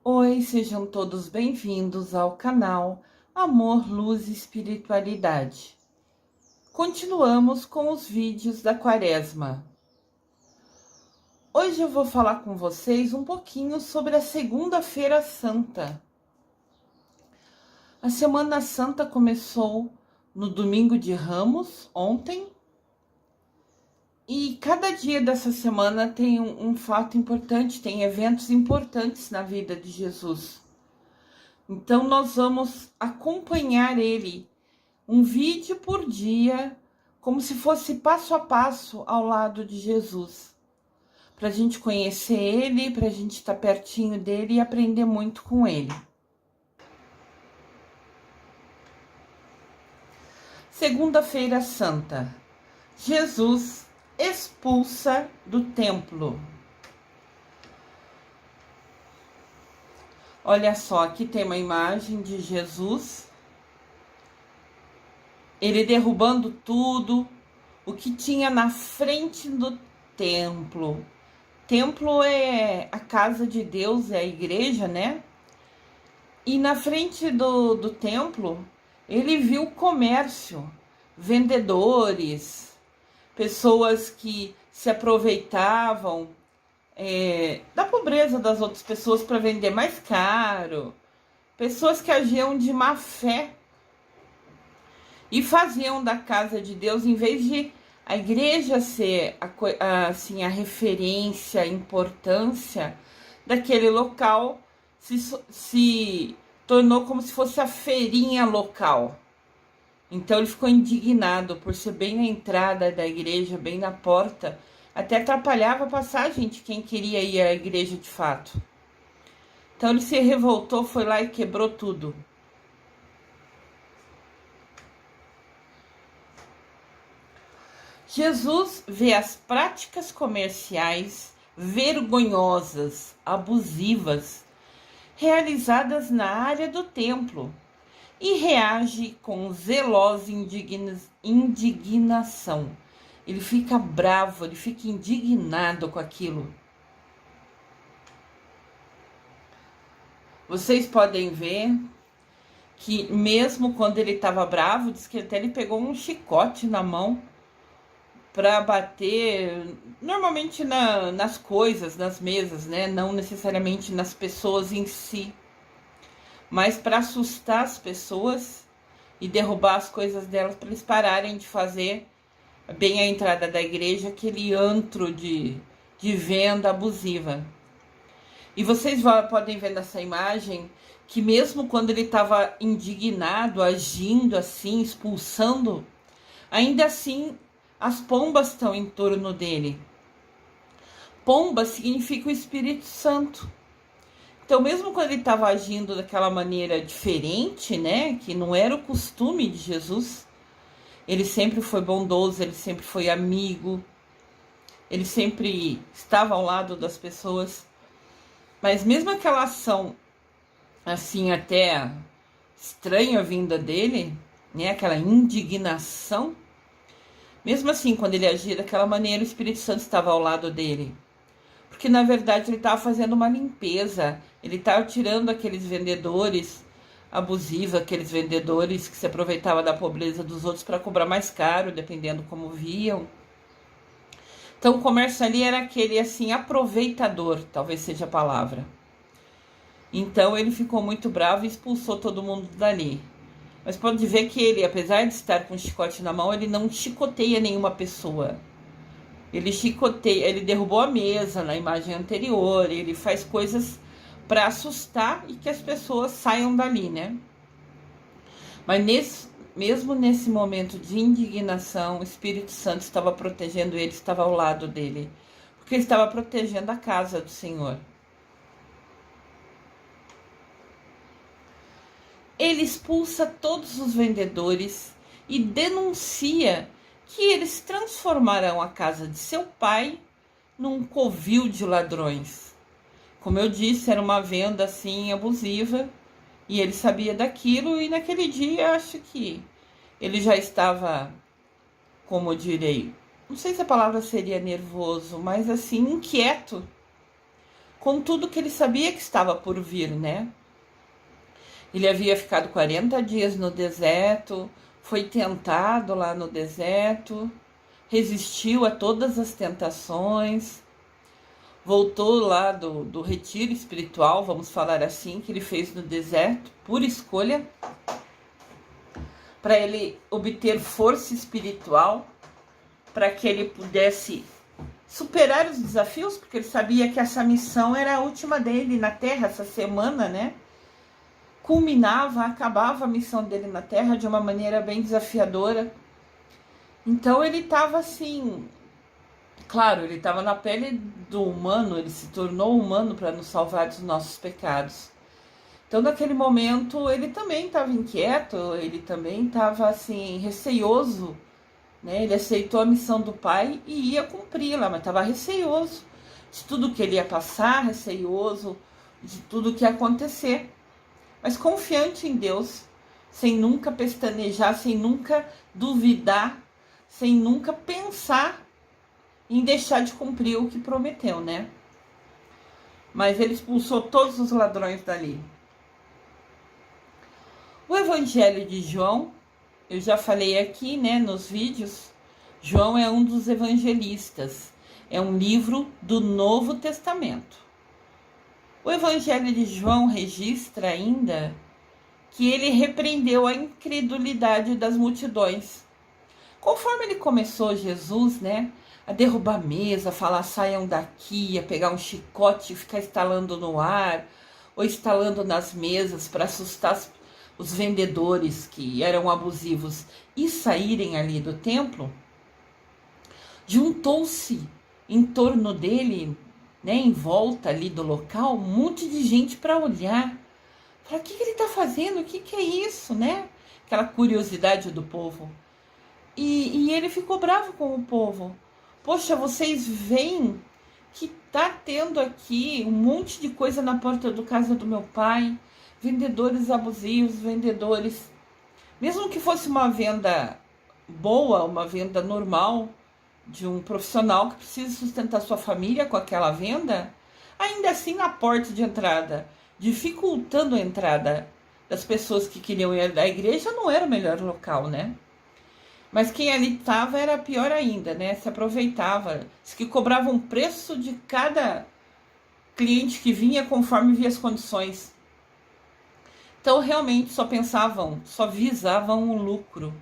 Oi, sejam todos bem-vindos ao canal Amor, Luz e Espiritualidade. Continuamos com os vídeos da Quaresma. Hoje eu vou falar com vocês um pouquinho sobre a Segunda-feira Santa. A Semana Santa começou no Domingo de Ramos, ontem, e cada dia dessa semana tem um fato importante, tem eventos importantes na vida de Jesus. Então, nós vamos acompanhar ele, um vídeo por dia, como se fosse passo a passo ao lado de Jesus. Para a gente conhecer ele, para a gente estar pertinho dele e aprender muito com ele. Segunda-feira Santa. Jesus expulsa do templo. Olha só, aqui tem uma imagem de Jesus, ele derrubando tudo o que tinha na frente do templo. Templo é a casa de Deus, é a igreja, né? E na frente do templo, ele viu comércio, vendedores, pessoas que se aproveitavam da pobreza das outras pessoas para vender mais caro, pessoas que agiam de má fé e faziam da casa de Deus, em vez de a igreja ser assim, a referência, a importância daquele local, se tornou como se fosse a feirinha local. Então ele ficou indignado por ser bem na entrada da igreja, bem na porta. Até atrapalhava a passagem de quem queria ir à igreja de fato. Então ele se revoltou, foi lá e quebrou tudo. Jesus vê as práticas comerciais vergonhosas, abusivas, realizadas na área do templo e reage com zelosa indignação. Ele fica bravo, ele fica indignado com aquilo. Vocês podem ver que mesmo quando ele estava bravo, diz que até ele pegou um chicote na mão para bater, normalmente nas coisas, nas mesas, né? Não necessariamente nas pessoas em si, mas para assustar as pessoas e derrubar as coisas delas, para eles pararem de fazer bem a entrada da igreja, aquele antro de venda abusiva. E vocês podem ver nessa imagem que mesmo quando ele estava indignado, agindo assim, expulsando, ainda assim as pombas estão em torno dele. Pomba significa o Espírito Santo. Então, mesmo quando ele estava agindo daquela maneira diferente, né, que não era o costume de Jesus, ele sempre foi bondoso, ele sempre foi amigo, ele sempre estava ao lado das pessoas. Mas mesmo aquela ação, assim, até estranha vinda dele, né, aquela indignação, mesmo assim, quando ele agia daquela maneira, o Espírito Santo estava ao lado dele. Porque, na verdade, ele estava fazendo uma limpeza, ele estava tirando aqueles vendedores abusivos, aqueles vendedores que se aproveitavam da pobreza dos outros para cobrar mais caro, dependendo como viam. Então, o comércio ali era aquele, assim, aproveitador, talvez seja a palavra. Então, ele ficou muito bravo e expulsou todo mundo dali. Mas pode ver que ele, apesar de estar com um chicote na mão, ele não chicoteia nenhuma pessoa. Ele derrubou a mesa na imagem anterior, ele faz coisas para assustar e que as pessoas saiam dali, né? Mas mesmo nesse momento de indignação, o Espírito Santo estava protegendo ele, estava ao lado dele, porque ele estava protegendo a casa do Senhor. Ele expulsa todos os vendedores e denuncia que eles transformarão a casa de seu pai num covil de ladrões. Como eu disse, era uma venda assim abusiva e ele sabia daquilo, e naquele dia acho que ele já estava, como eu direi, não sei se a palavra seria nervoso, mas assim, inquieto com tudo que ele sabia que estava por vir, né? Ele havia ficado 40 dias no deserto, foi tentado lá no deserto, resistiu a todas as tentações, voltou lá do retiro espiritual, vamos falar assim, que ele fez no deserto, por escolha, para ele obter força espiritual, para que ele pudesse superar os desafios, porque ele sabia que essa missão era a última dele na Terra, essa semana, né? Culminava, acabava a missão dele na Terra de uma maneira bem desafiadora. Então ele estava assim, claro, ele estava na pele do humano, ele se tornou humano para nos salvar dos nossos pecados. Então naquele momento ele também estava inquieto, ele também estava assim, receioso, né? Ele aceitou a missão do Pai e ia cumpri-la, mas estava receioso de tudo que ele ia passar, receioso de tudo que ia acontecer. Mas confiante em Deus, sem nunca pestanejar, sem nunca duvidar, sem nunca pensar em deixar de cumprir o que prometeu, né? Mas ele expulsou todos os ladrões dali. O Evangelho de João, eu já falei aqui, né, nos vídeos, João é um dos evangelistas, é um livro do Novo Testamento. O Evangelho de João registra ainda que ele repreendeu a incredulidade das multidões. Conforme ele começou, Jesus, né, a derrubar a mesa, a falar saiam daqui, a pegar um chicote e ficar estalando no ar, ou estalando nas mesas para assustar os vendedores que eram abusivos e saírem ali do templo, juntou-se em torno dele, né, em volta ali do local, um monte de gente para olhar. Falar, o que ele está fazendo? O que é isso, né? Aquela curiosidade do povo. E ele ficou bravo com o povo. Poxa, vocês veem que tá tendo aqui um monte de coisa na porta do casa do meu pai, vendedores abusivos, vendedores. Mesmo que fosse uma venda boa, uma venda normal, de um profissional que precisa sustentar sua família com aquela venda, ainda assim na porta de entrada, dificultando a entrada das pessoas que queriam ir da igreja, não era o melhor local, né? Mas quem ali estava era pior ainda, né? Se aproveitava, diz que cobrava um preço de cada cliente que vinha conforme via as condições. Então realmente só pensavam, só visavam o lucro.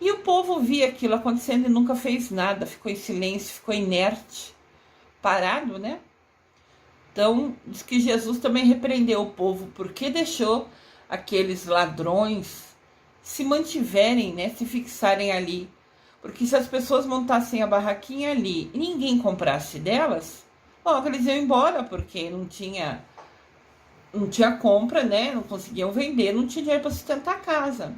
E o povo via aquilo acontecendo e nunca fez nada, ficou em silêncio, ficou inerte, parado, né? Então, diz que Jesus também repreendeu o povo porque deixou aqueles ladrões se mantiverem, né, se fixarem ali. Porque se as pessoas montassem a barraquinha ali e ninguém comprasse delas, logo eles iam embora, porque não tinha compra, né? Não conseguiam vender, não tinha dinheiro para sustentar a casa.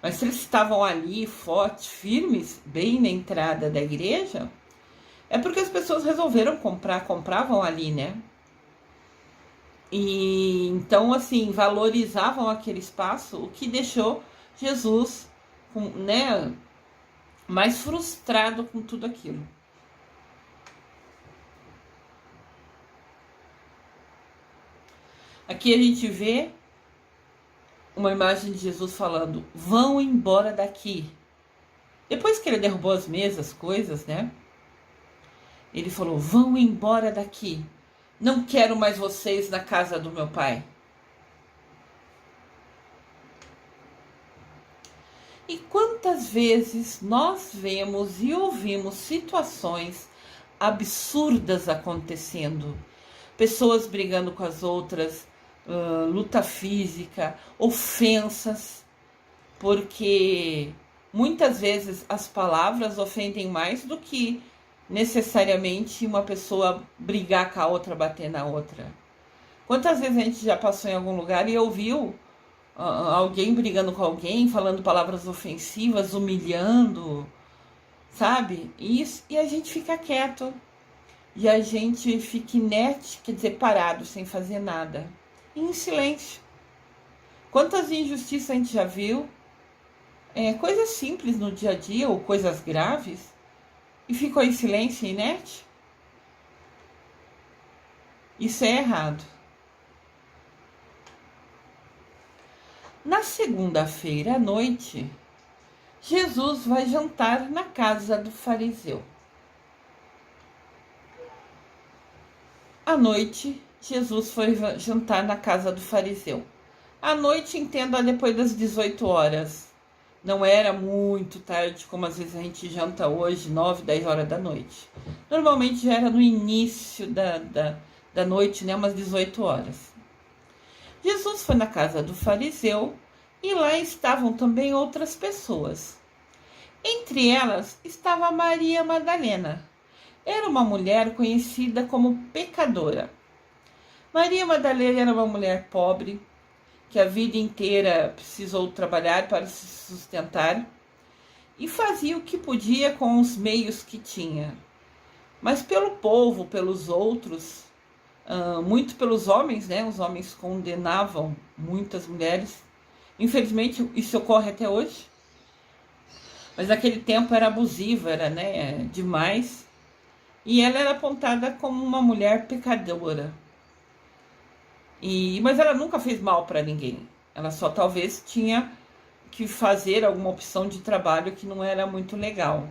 Mas se eles estavam ali, fortes, firmes, bem na entrada da igreja, é porque as pessoas resolveram comprar, compravam ali, né? E então, assim, valorizavam aquele espaço, o que deixou Jesus, né, mais frustrado com tudo aquilo. Aqui a gente vê uma imagem de Jesus falando, vão embora daqui. Depois que ele derrubou as mesas, coisas, né? Ele falou, vão embora daqui. Não quero mais vocês na casa do meu pai. E quantas vezes nós vemos e ouvimos situações absurdas acontecendo. Pessoas brigando com as outras, luta física, ofensas, porque muitas vezes as palavras ofendem mais do que necessariamente uma pessoa brigar com a outra, bater na outra. Quantas vezes a gente já passou em algum lugar e ouviu alguém brigando com alguém, falando palavras ofensivas, humilhando, sabe? E a gente fica quieto. E a gente fica inerte, quer dizer, parado, sem fazer nada. E em silêncio. Quantas injustiças a gente já viu? Coisas simples no dia a dia, ou coisas graves, e ficou em silêncio, inerte? Isso é errado. Na segunda-feira à noite, Jesus vai jantar na casa do fariseu. À noite, Jesus foi jantar na casa do fariseu. À noite, entenda depois das 18 horas. Não era muito tarde, como às vezes a gente janta hoje, 9, 10 horas da noite. Normalmente já era no início da noite, né, umas 18 horas. Jesus foi na casa do fariseu e lá estavam também outras pessoas. Entre elas estava Maria Madalena. Era uma mulher conhecida como pecadora. Maria Madalena era uma mulher pobre, que a vida inteira precisou trabalhar para se sustentar e fazia o que podia com os meios que tinha. Mas pelo povo, pelos outros, muito pelos homens, né? Os homens condenavam muitas mulheres. Infelizmente, isso ocorre até hoje. Mas naquele tempo era abusiva, era, né, demais. E ela era apontada como uma mulher pecadora. Mas ela nunca fez mal para ninguém. Ela só talvez tinha que fazer alguma opção de trabalho que não era muito legal.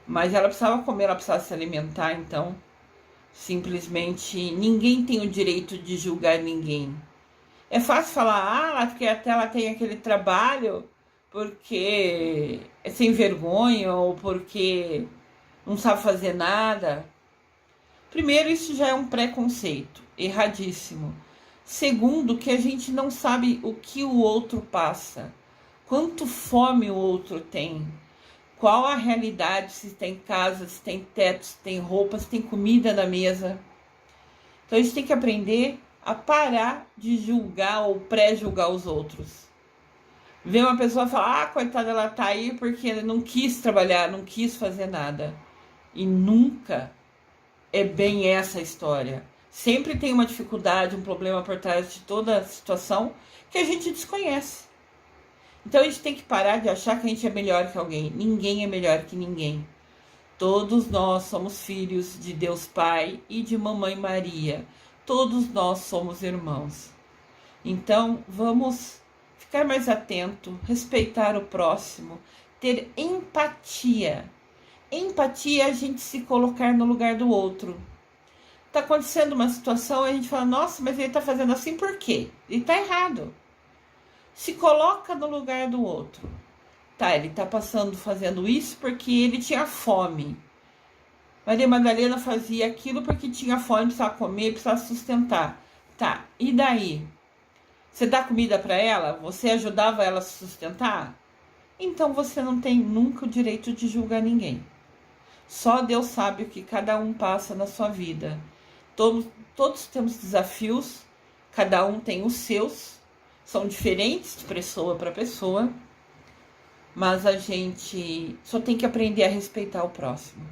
Mas ela precisava comer, ela precisava se alimentar, então simplesmente ninguém tem o direito de julgar ninguém. É fácil falar, porque até ela tem aquele trabalho porque é sem vergonha ou porque não sabe fazer nada. Primeiro, isso já é um preconceito erradíssimo. Segundo, que a gente não sabe o que o outro passa, quanto fome o outro tem, qual a realidade, se tem casa, se tem teto, se tem roupa, se tem comida na mesa. Então a gente tem que aprender a parar de julgar ou pré-julgar os outros. Ver uma pessoa falar, coitada, ela tá aí porque não quis trabalhar, não quis fazer nada. E nunca é bem essa a história. Sempre tem uma dificuldade, um problema por trás de toda a situação que a gente desconhece. Então a gente tem que parar de achar que a gente é melhor que alguém. Ninguém é melhor que ninguém. Todos nós somos filhos de Deus Pai e de Mamãe Maria. Todos nós somos irmãos. Então vamos ficar mais atento, respeitar o próximo, ter empatia. Empatia é a gente se colocar no lugar do outro. Tá acontecendo uma situação, a gente fala, nossa, mas ele tá fazendo assim por quê? Ele tá errado. Se coloca no lugar do outro. Tá, ele tá fazendo isso porque ele tinha fome. Maria Madalena fazia aquilo porque tinha fome, precisava comer, precisava sustentar. Tá, e daí? Você dá comida para ela? Você ajudava ela a se sustentar? Então você não tem nunca o direito de julgar ninguém. Só Deus sabe o que cada um passa na sua vida. Todos temos desafios, cada um tem os seus, são diferentes de pessoa para pessoa, mas a gente só tem que aprender a respeitar o próximo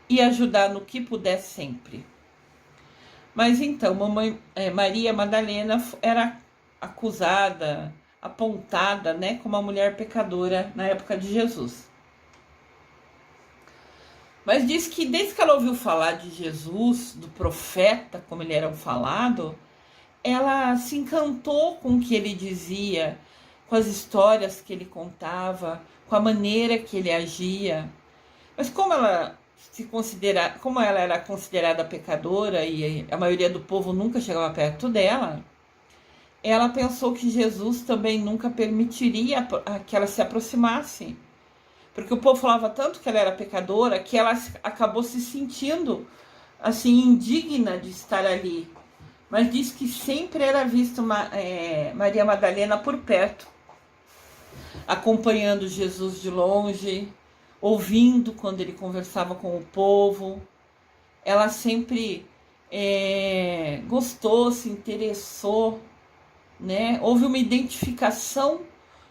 e ajudar no que puder sempre. Mas então, Maria Madalena era acusada, apontada, né, como uma mulher pecadora na época de Jesus. Mas diz que desde que ela ouviu falar de Jesus, do profeta, como ele era falado, ela se encantou com o que ele dizia, com as histórias que ele contava, com a maneira que ele agia. Mas como ela era considerada pecadora e a maioria do povo nunca chegava perto dela, ela pensou que Jesus também nunca permitiria que ela se aproximasse. Porque o povo falava tanto que ela era pecadora que ela acabou se sentindo assim indigna de estar ali. Mas diz que sempre era vista Maria Madalena por perto, acompanhando Jesus de longe, ouvindo quando ele conversava com o povo. Ela sempre gostou, se interessou, né? Houve uma identificação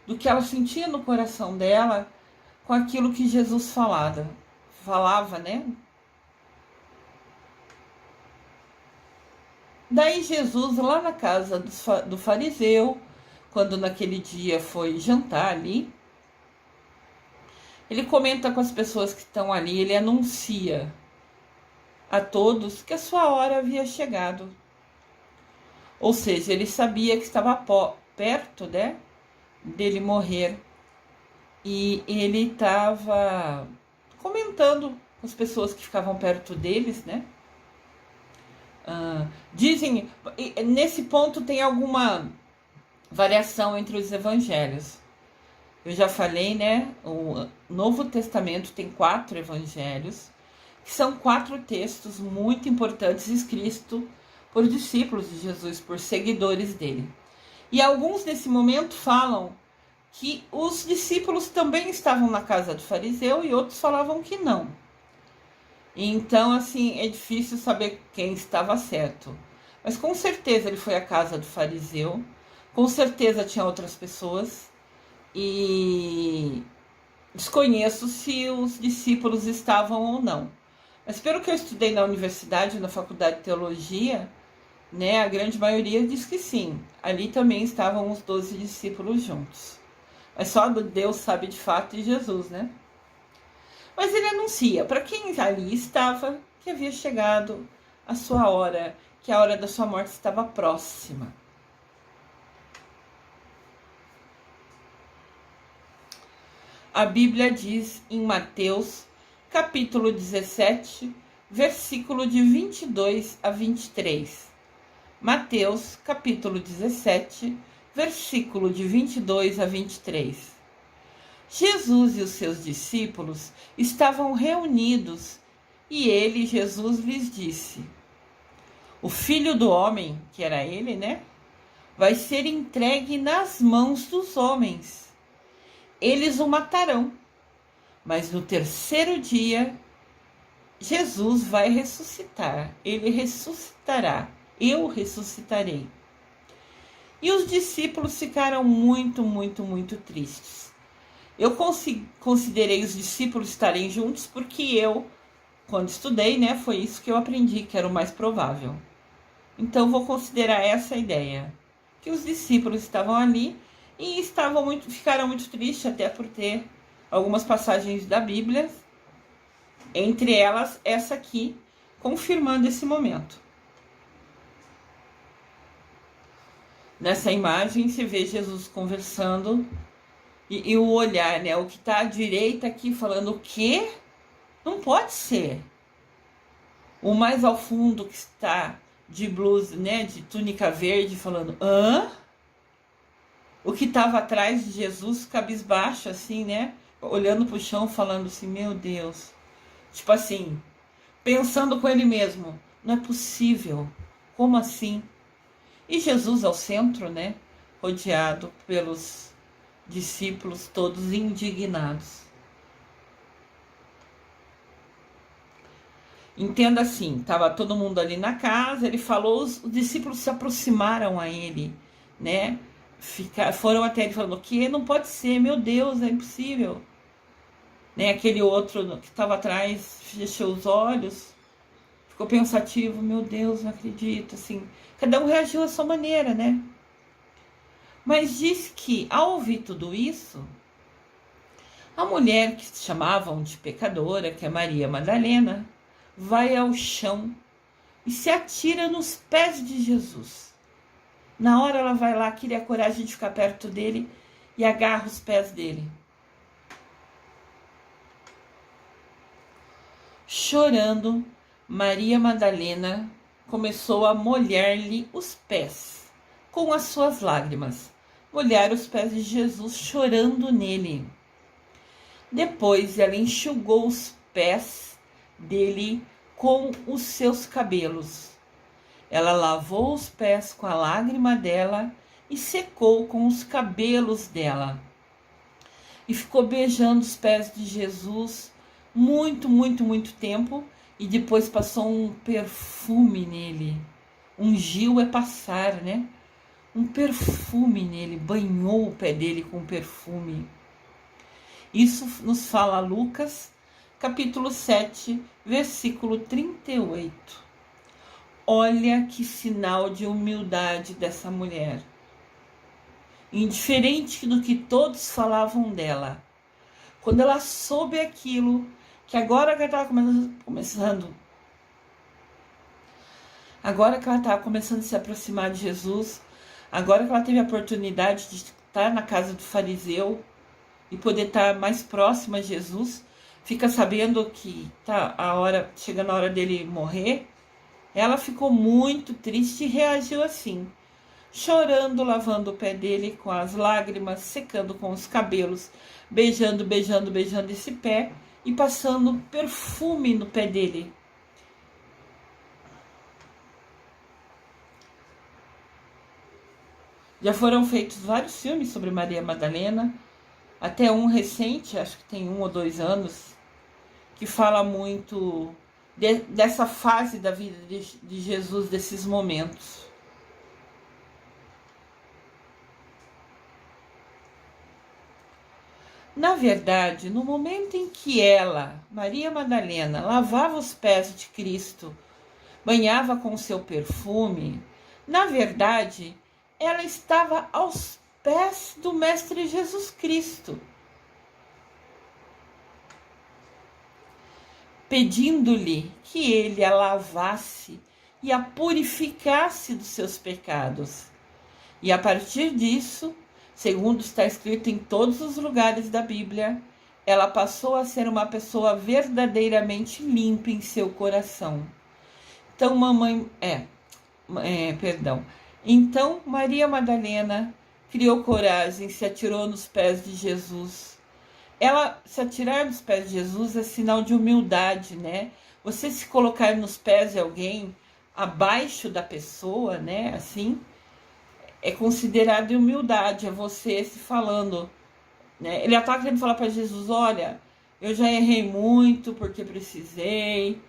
do que ela sentia no coração dela com aquilo que Jesus falava, né? Daí Jesus, lá na casa do fariseu, quando naquele dia foi jantar ali, ele comenta com as pessoas que estão ali, ele anuncia a todos que a sua hora havia chegado. Ou seja, ele sabia que estava perto, né, dele morrer. E ele estava comentando com as pessoas que ficavam perto deles, né? Dizem, nesse ponto tem alguma variação entre os evangelhos. Eu já falei, né? O Novo Testamento tem 4 evangelhos, que são 4 textos muito importantes escritos por discípulos de Jesus, por seguidores dele. E alguns nesse momento falam que os discípulos também estavam na casa do fariseu e outros falavam que não. Então, assim, é difícil saber quem estava certo. Mas com certeza ele foi à casa do fariseu, com certeza tinha outras pessoas, e desconheço se os discípulos estavam ou não. Mas pelo que eu estudei na universidade, na faculdade de teologia, né, a grande maioria diz que sim. Ali também estavam os 12 discípulos juntos. Mas só Deus sabe de fato, e Jesus, né? Mas ele anuncia para quem ali estava que havia chegado a sua hora, que a hora da sua morte estava próxima. A Bíblia diz em Mateus, capítulo 17, versículo de 22 a 23. Mateus, capítulo 17, versículo de 22 a 23. Jesus e os seus discípulos estavam reunidos e ele, Jesus, lhes disse: o Filho do Homem, que era ele, né, vai ser entregue nas mãos dos homens. Eles o matarão, mas no terceiro dia Jesus vai ressuscitar. Ele ressuscitará. Eu ressuscitarei. E os discípulos ficaram muito, muito, muito tristes. Eu considerei os discípulos estarem juntos porque eu, quando estudei, né, foi isso que eu aprendi, que era o mais provável. Então, vou considerar essa ideia, que os discípulos estavam ali e ficaram muito tristes, até por ter algumas passagens da Bíblia, entre elas essa aqui, confirmando esse momento. Nessa imagem, se vê Jesus conversando e o olhar, né? O que está à direita aqui falando o quê? Não pode ser. O mais ao fundo que está de blusa, né? De túnica verde falando, hã? O que estava atrás de Jesus, cabisbaixo, assim, né? Olhando para o chão, falando assim, meu Deus. Tipo assim, pensando com ele mesmo, não é possível. Como assim? E Jesus ao centro, né? Rodeado pelos discípulos todos indignados. Entenda assim, estava todo mundo ali na casa, ele falou, os discípulos se aproximaram a ele, né? Foram até ele falando, que não pode ser, meu Deus, é impossível. Né? Aquele outro que estava atrás fechou os olhos, ficou pensativo, meu Deus, não acredito, assim. Cada um reagiu à sua maneira, né? Mas diz que, ao ouvir tudo isso, a mulher que chamavam de pecadora, que é Maria Madalena, vai ao chão e se atira nos pés de Jesus. Na hora ela vai lá, queria a coragem de ficar perto dele e agarra os pés dele. Chorando, Maria Madalena começou a molhar-lhe os pés com as suas lágrimas. Molhar os pés de Jesus, chorando nele. Depois ela enxugou os pés dele com os seus cabelos. Ela lavou os pés com a lágrima dela e secou com os cabelos dela. E ficou beijando os pés de Jesus muito, muito, muito tempo. E depois passou um perfume nele. Ungiu é passar, né? Um perfume nele, banhou o pé dele com perfume. Isso nos fala Lucas, capítulo 7, versículo 38. Olha que sinal de humildade dessa mulher. Indiferente do que todos falavam dela. Quando ela soube aquilo, que agora que ela estava começando Agora que ela estava começando a se aproximar de Jesus, agora que ela teve a oportunidade de estar na casa do fariseu e poder estar mais próxima a Jesus, fica sabendo que tá chegando a hora dele morrer, ela ficou muito triste e reagiu assim, chorando, lavando o pé dele com as lágrimas, secando com os cabelos, beijando, beijando, beijando esse pé e passando perfume no pé dele. Já foram feitos vários filmes sobre Maria Madalena, até um recente, acho que tem 1 ou 2 anos, que fala muito dessa fase da vida de Jesus, desses momentos. Na verdade, no momento em que ela, Maria Madalena, lavava os pés de Cristo, banhava com seu perfume, na verdade, ela estava aos pés do Mestre Jesus Cristo, pedindo-lhe que ele a lavasse e a purificasse dos seus pecados. E a partir disso, segundo está escrito em todos os lugares da Bíblia, ela passou a ser uma pessoa verdadeiramente limpa em seu coração. Então, Então, Maria Madalena criou coragem, se atirou nos pés de Jesus. Ela se atirar nos pés de Jesus é sinal de humildade, né? Você se colocar nos pés de alguém abaixo da pessoa, né? Assim, é considerado humildade, é você se falando, né? Ele estava querendo falar para Jesus: olha, eu já errei muito porque precisei,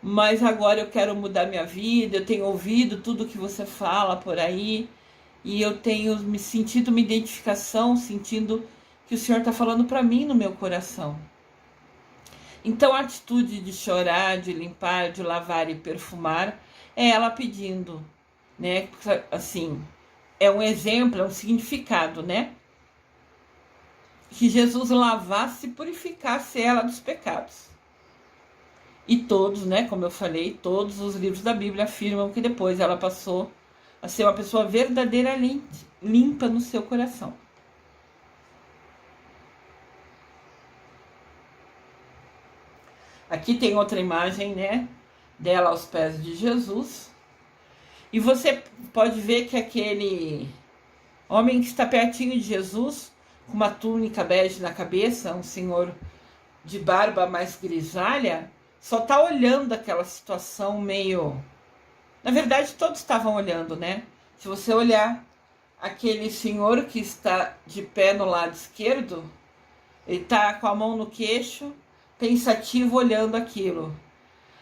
mas agora eu quero mudar minha vida, eu tenho ouvido tudo que você fala por aí, e eu tenho me sentido uma identificação, sentindo que o Senhor está falando para mim no meu coração. Então a atitude de chorar, de limpar, de lavar e perfumar, é ela pedindo, né? Assim, é um exemplo, é um significado, né? Que Jesus lavasse e purificasse ela dos pecados. E todos, né, como eu falei, todos os livros da Bíblia afirmam que depois ela passou a ser uma pessoa verdadeiramente limpa no seu coração. Aqui tem outra imagem, né, dela aos pés de Jesus. E você pode ver que aquele homem que está pertinho de Jesus, com uma túnica bege na cabeça, um senhor de barba mais grisalha, só está olhando aquela situação meio... Na verdade, todos estavam olhando, né? Se você olhar aquele senhor que está de pé no lado esquerdo, ele está com a mão no queixo, pensativo, olhando aquilo.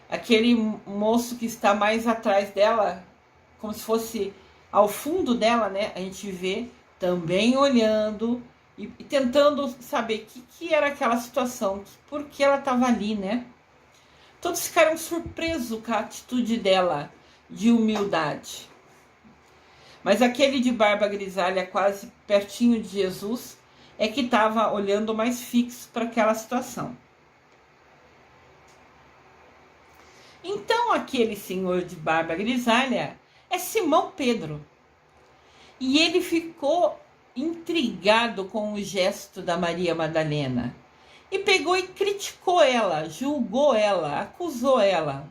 Aquele moço que está mais atrás dela, como se fosse ao fundo dela, né? A gente vê também olhando e tentando saber o que era aquela situação, por que ela estava ali, né? Todos ficaram surpresos com a atitude dela de humildade. Mas aquele de barba grisalha, quase pertinho de Jesus, é que estava olhando mais fixo para aquela situação. Então aquele senhor de barba grisalha é Simão Pedro. E ele ficou intrigado com o gesto da Maria Madalena. E pegou e criticou ela, julgou ela, acusou ela.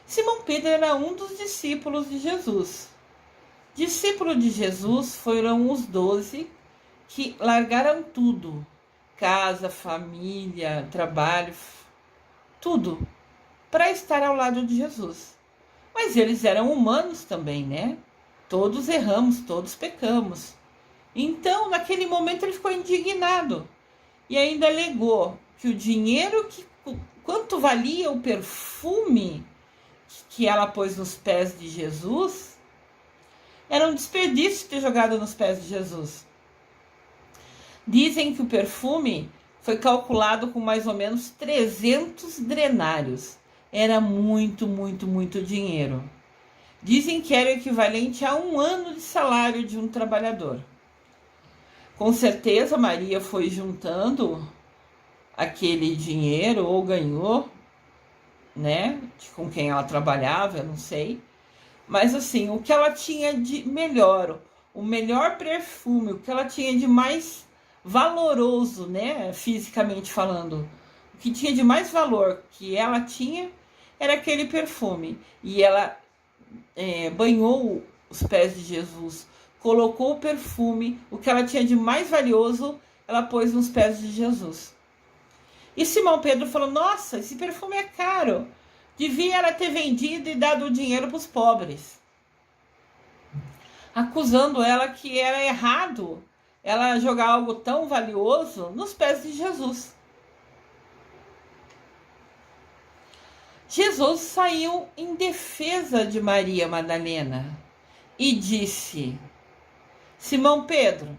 Simão Pedro era um dos discípulos de Jesus. Discípulo de Jesus foram os 12 que largaram tudo. Casa, família, trabalho, tudo, para estar ao lado de Jesus. Mas eles eram humanos também, né? Todos erramos, todos pecamos. Então, naquele momento, ele ficou indignado. E ainda alegou que o dinheiro, quanto valia o perfume que ela pôs nos pés de Jesus, era um desperdício ter jogado nos pés de Jesus. Dizem que o perfume foi calculado com mais ou menos 300 denários. Era muito, muito, muito dinheiro. Dizem que era equivalente a 1 ano de salário de um trabalhador. Com certeza Maria foi juntando aquele dinheiro, ou ganhou, né, com quem ela trabalhava, eu não sei. Mas assim, o que ela tinha de melhor, o melhor perfume, o que ela tinha de mais valoroso, né, fisicamente falando, o que tinha de mais valor que ela tinha era aquele perfume. E ela banhou os pés de Jesus, colocou o perfume, o que ela tinha de mais valioso, ela pôs nos pés de Jesus. E Simão Pedro falou: nossa, esse perfume é caro, devia ela ter vendido e dado o dinheiro para os pobres, acusando ela que era errado ela jogar algo tão valioso nos pés de Jesus. Jesus saiu em defesa de Maria Madalena e disse: Simão Pedro,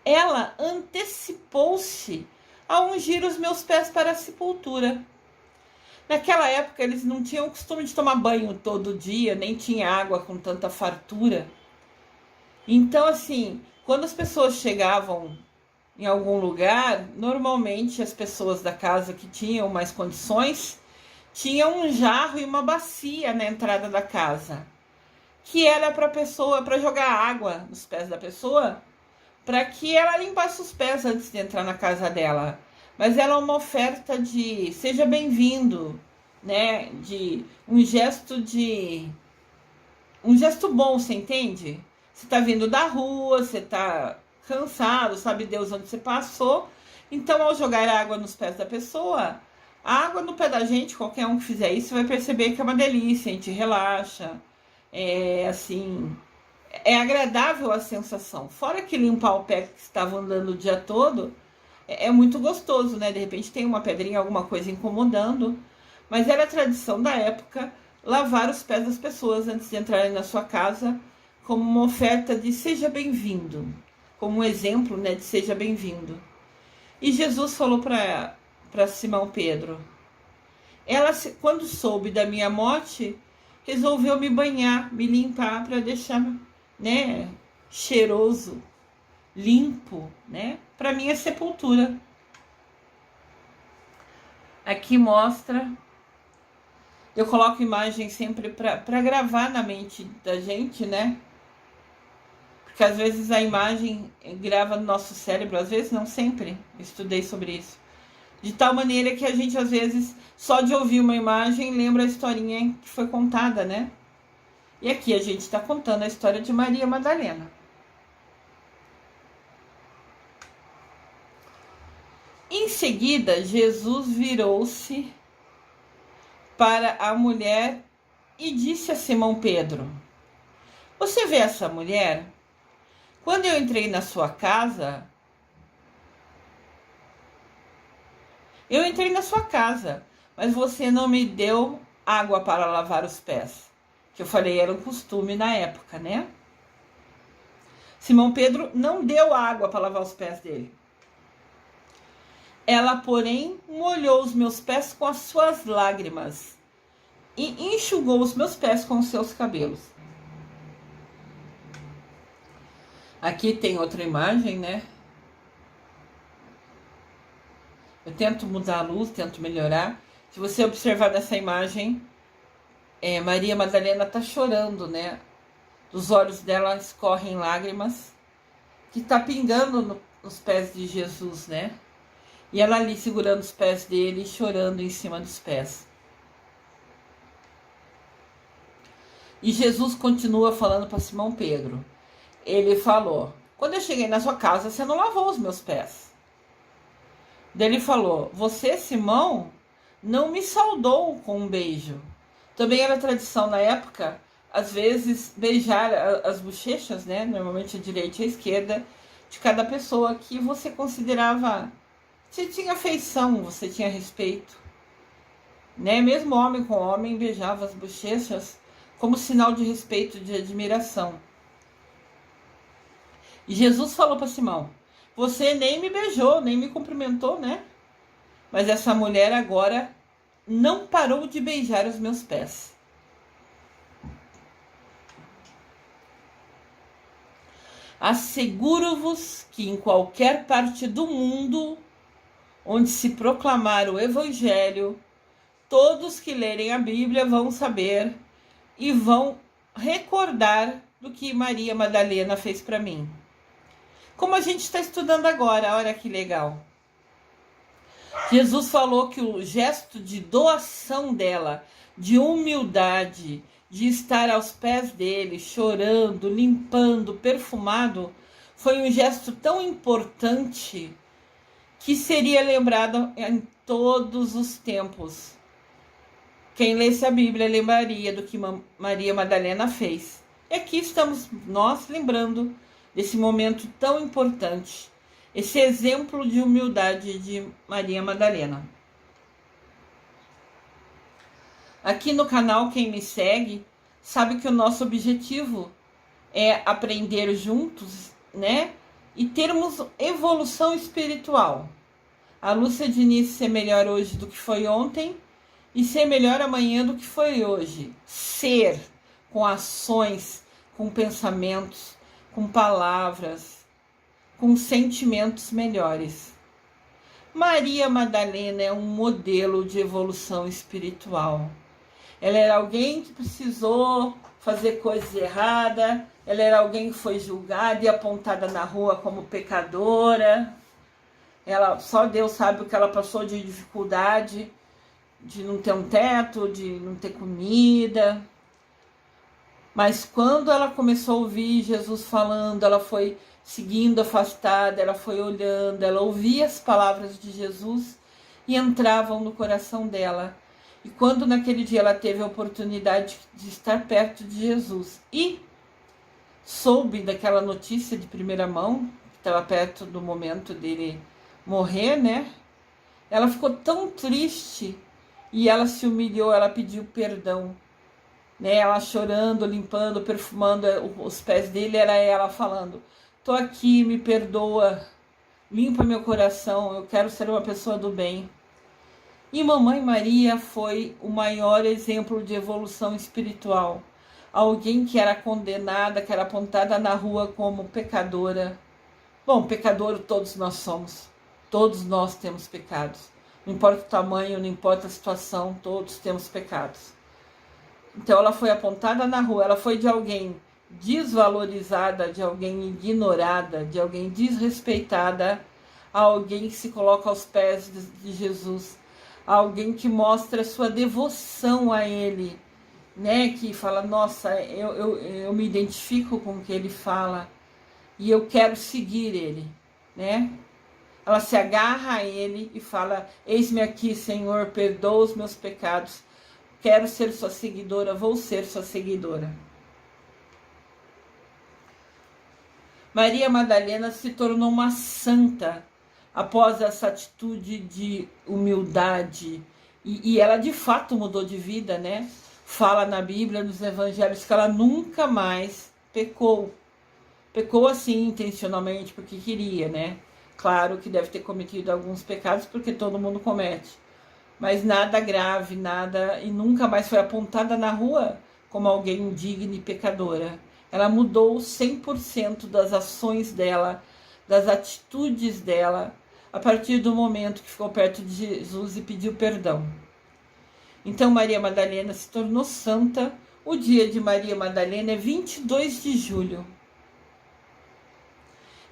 ela antecipou-se a ungir os meus pés para a sepultura. Naquela época eles não tinham o costume de tomar banho todo dia, nem tinha água com tanta fartura. Então, assim, quando as pessoas chegavam em algum lugar, normalmente as pessoas da casa que tinham mais condições tinham um jarro e uma bacia na entrada da casa, que era para pessoa, para jogar água nos pés da pessoa, para que ela limpasse os pés antes de entrar na casa dela. Mas ela é uma oferta de seja bem-vindo, né? De um gesto bom, você entende? Você tá vindo da rua, você tá cansado, sabe Deus onde você passou. Então, ao jogar água nos pés da pessoa, a água no pé da gente, qualquer um que fizer isso, vai perceber que é uma delícia, a gente relaxa. É assim, é agradável a sensação. Fora que limpar o pé que estava andando o dia todo, é muito gostoso, né? De repente tem uma pedrinha, alguma coisa incomodando. Mas era a tradição da época lavar os pés das pessoas antes de entrarem na sua casa, como uma oferta de seja bem-vindo, como um exemplo, né, de seja bem-vindo. E Jesus falou para Simão Pedro: ela, quando soube da minha morte, resolveu me banhar, me limpar para deixar, né, cheiroso, limpo, né, para minha sepultura. Aqui mostra, eu coloco imagem sempre para gravar na mente da gente, né? Porque às vezes a imagem grava no nosso cérebro, às vezes não sempre. Estudei sobre isso. De tal maneira que a gente, às vezes, só de ouvir uma imagem, lembra a historinha que foi contada, né? E aqui a gente está contando a história de Maria Madalena. Em seguida, Jesus virou-se para a mulher e disse a Simão Pedro: você vê essa mulher? Quando eu entrei na sua casa, mas você não me deu água para lavar os pés, que eu falei era um costume na época, né? Simão Pedro não deu água para lavar os pés dele. Ela, porém, molhou os meus pés com as suas lágrimas e enxugou os meus pés com os seus cabelos. Aqui tem outra imagem, né? Eu tento mudar a luz, tento melhorar. Se você observar nessa imagem, Maria Madalena está chorando, né? Dos olhos dela escorrem lágrimas, que está pingando nos pés de Jesus, né? E ela ali segurando os pés dele e chorando em cima dos pés. E Jesus continua falando para Simão Pedro. Ele falou: quando eu cheguei na sua casa, você não lavou os meus pés. Daí ele falou: você, Simão, não me saudou com um beijo. Também era tradição na época, às vezes, beijar as bochechas, né? Normalmente a direita e a esquerda, de cada pessoa que você considerava. Você tinha afeição, você tinha respeito. Né? Mesmo homem com homem beijava as bochechas como sinal de respeito, de admiração. E Jesus falou para Simão: você nem me beijou, nem me cumprimentou, né? Mas essa mulher agora não parou de beijar os meus pés. Asseguro-vos que em qualquer parte do mundo onde se proclamar o Evangelho, todos que lerem a Bíblia vão saber e vão recordar do que Maria Madalena fez para mim. Como a gente está estudando agora, olha que legal. Jesus falou que o gesto de doação dela, de humildade, de estar aos pés dele, chorando, limpando, perfumado, foi um gesto tão importante que seria lembrado em todos os tempos. Quem lesse a Bíblia lembraria do que Maria Madalena fez. E aqui estamos nós lembrando desse momento tão importante, esse exemplo de humildade de Maria Madalena. Aqui no canal, quem me segue sabe que o nosso objetivo é aprender juntos, né? E termos evolução espiritual. A Lúcia Diniz ser melhor hoje do que foi ontem e ser melhor amanhã do que foi hoje. Ser com ações, com pensamentos, com palavras, com sentimentos melhores. Maria Madalena é um modelo de evolução espiritual. Ela era alguém que precisou fazer coisas erradas, ela era alguém que foi julgada e apontada na rua como pecadora. Só Deus sabe o que ela passou de dificuldade, de não ter um teto, de não ter comida. Mas quando ela começou a ouvir Jesus falando, ela foi seguindo afastada, ela foi olhando, ela ouvia as palavras de Jesus e entravam no coração dela. E quando naquele dia ela teve a oportunidade de estar perto de Jesus e soube daquela notícia de primeira mão, que estava perto do momento dele morrer, né? Ela ficou tão triste e ela se humilhou, ela pediu perdão, né? Ela chorando, limpando, perfumando os pés dele, era ela falando: tô aqui, me perdoa, limpa meu coração, eu quero ser uma pessoa do bem. E Mamãe Maria foi o maior exemplo de evolução espiritual. Alguém que era condenada, que era apontada na rua como pecadora. Bom, pecador todos nós somos. Todos nós temos pecados. Não importa o tamanho, não importa a situação, todos temos pecados. Então ela foi apontada na rua, ela foi de alguém desvalorizada, de alguém ignorada, de alguém desrespeitada, a alguém que se coloca aos pés de Jesus, a alguém que mostra sua devoção a Ele, né? Que fala: nossa, eu me identifico com o que Ele fala e eu quero seguir Ele, né? Ela se agarra a Ele e fala: eis-me aqui, Senhor, perdoa os meus pecados, quero ser sua seguidora, vou ser sua seguidora. Maria Madalena se tornou uma santa após essa atitude de humildade. E ela de fato mudou de vida, né? Fala na Bíblia, nos evangelhos, que ela nunca mais pecou. Pecou assim, intencionalmente, porque queria, né? Claro que deve ter cometido alguns pecados, porque todo mundo comete. Mas nada grave, nada... E nunca mais foi apontada na rua como alguém indigna e pecadora. Ela mudou 100% das ações dela, das atitudes dela, a partir do momento que ficou perto de Jesus e pediu perdão. Então Maria Madalena se tornou santa. O dia de Maria Madalena é 22 de julho.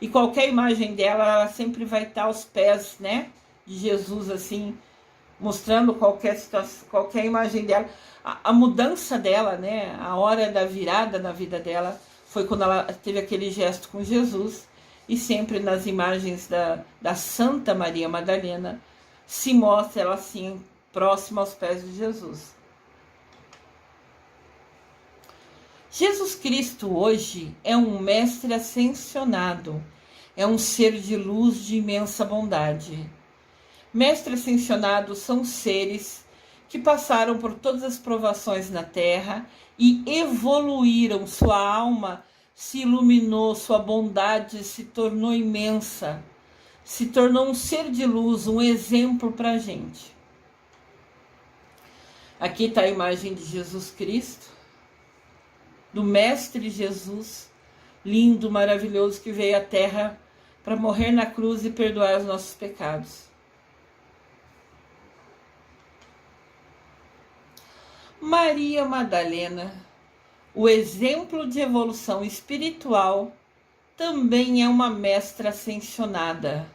E qualquer imagem dela, ela sempre vai estar aos pés, né, de Jesus, assim, mostrando qualquer situação, qualquer imagem dela. A mudança dela, né, a hora da virada na vida dela, foi quando ela teve aquele gesto com Jesus. E sempre nas imagens da Santa Maria Madalena se mostra ela assim, próxima aos pés de Jesus. Jesus Cristo hoje é um mestre ascensionado, é um ser de luz de imensa bondade. Mestres ascensionados são seres que passaram por todas as provações na Terra e evoluíram, sua alma se iluminou, sua bondade se tornou imensa, se tornou um ser de luz, um exemplo para a gente. Aqui está a imagem de Jesus Cristo, do Mestre Jesus, lindo, maravilhoso, que veio à Terra para morrer na cruz e perdoar os nossos pecados. Maria Madalena O exemplo de evolução espiritual também é uma mestra ascensionada.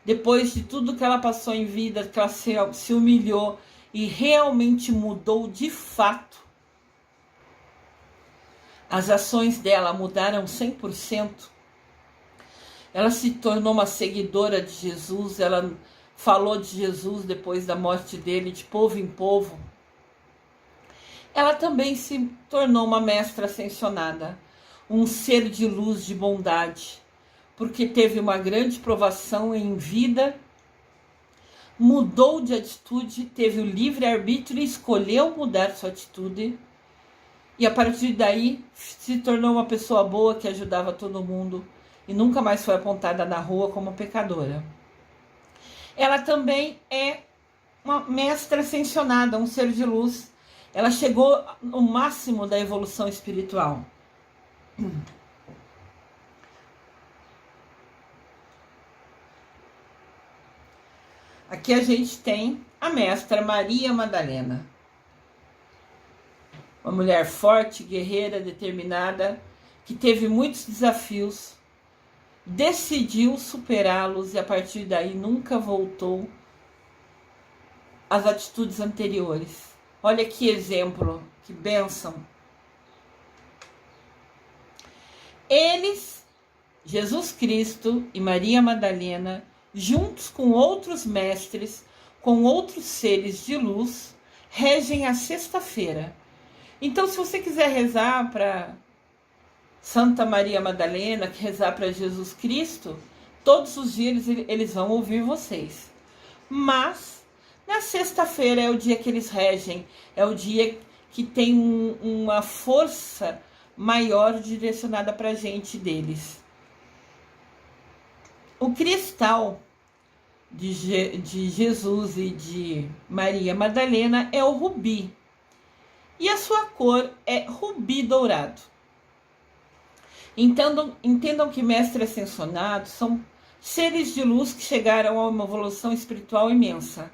Depois de tudo que ela passou em vida, que ela se humilhou e realmente mudou de fato, as ações dela mudaram 100%. Ela se tornou uma seguidora de Jesus, ela falou de Jesus depois da morte dele, de povo em povo. Ela também se tornou uma mestra ascensionada, um ser de luz, de bondade, porque teve uma grande provação em vida, mudou de atitude, teve o livre-arbítrio e escolheu mudar sua atitude. E a partir daí se tornou uma pessoa boa que ajudava todo mundo e nunca mais foi apontada na rua como pecadora. Ela também é uma mestra ascensionada, um ser de luz. Ela chegou no máximo da evolução espiritual. Aqui a gente tem a mestra Maria Madalena. Uma mulher forte, guerreira, determinada, que teve muitos desafios, decidiu superá-los e a partir daí nunca voltou às atitudes anteriores. Olha que exemplo, que bênção. Eles, Jesus Cristo e Maria Madalena, juntos com outros mestres, com outros seres de luz, regem a sexta-feira. Então, se você quiser rezar para Santa Maria Madalena, que rezar para Jesus Cristo, todos os dias eles vão ouvir vocês. Mas na sexta-feira é o dia que eles regem, é o dia que tem uma força maior direcionada para a gente deles. O cristal de Jesus e de Maria Madalena é o rubi. E a sua cor é rubi dourado. Entendam que mestres ascensionados são seres de luz que chegaram a uma evolução espiritual imensa.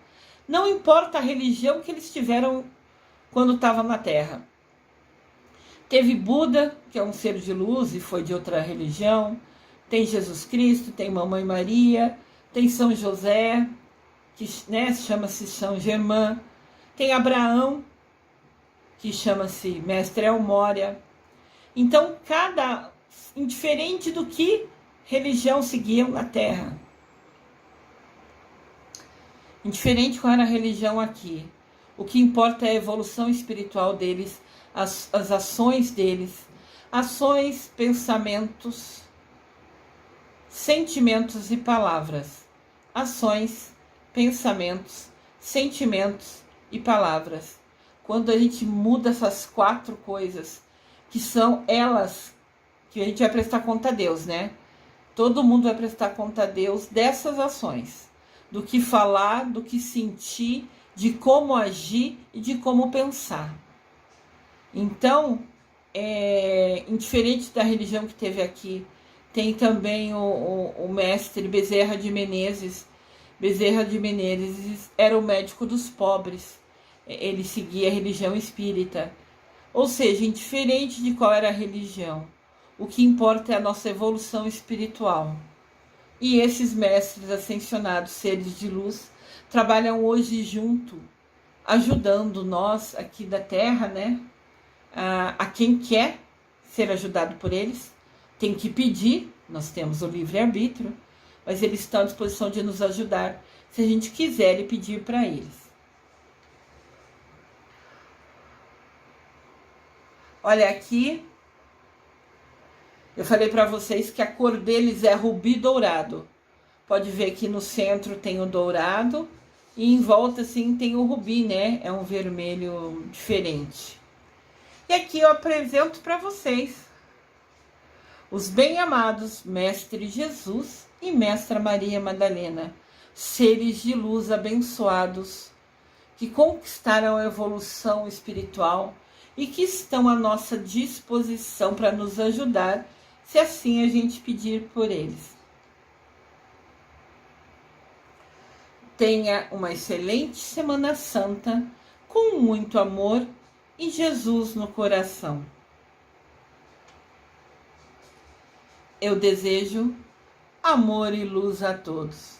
Não importa a religião que eles tiveram quando estavam na Terra. Teve Buda, que é um ser de luz e foi de outra religião. Tem Jesus Cristo, tem Mamãe Maria, tem São José, que chama-se São Germain. Tem Abraão, que chama-se Mestre Elmória. Então, indiferente do que religião seguiam na Terra, indiferente qual era a religião aqui, o que importa é a evolução espiritual deles, as ações deles, ações, pensamentos, sentimentos e palavras. Ações, pensamentos, sentimentos e palavras. Quando a gente muda essas 4 coisas, que são elas que a gente vai prestar conta a Deus, né? Todo mundo vai prestar conta a Deus dessas ações. Do que falar, do que sentir, de como agir e de como pensar. Então, indiferente da religião que teve aqui, tem também o mestre Bezerra de Menezes. Bezerra de Menezes era o médico dos pobres. Ele seguia a religião espírita. Ou seja, indiferente de qual era a religião, o que importa é a nossa evolução espiritual. E esses mestres ascensionados, seres de luz, trabalham hoje junto, ajudando nós aqui da Terra, né? A quem quer ser ajudado por eles, tem que pedir, nós temos o livre-arbítrio, mas eles estão à disposição de nos ajudar, se a gente quiser e pedir para eles. Olha aqui, eu falei para vocês que a cor deles é rubi dourado. Pode ver que no centro tem o dourado e em volta assim tem o rubi, né? É um vermelho diferente. E aqui eu apresento para vocês os bem-amados Mestre Jesus e Mestra Maria Madalena, seres de luz abençoados que conquistaram a evolução espiritual e que estão à nossa disposição para nos ajudar, se assim a gente pedir por eles. Tenha uma excelente Semana Santa, com muito amor e Jesus no coração. Eu desejo amor e luz a todos.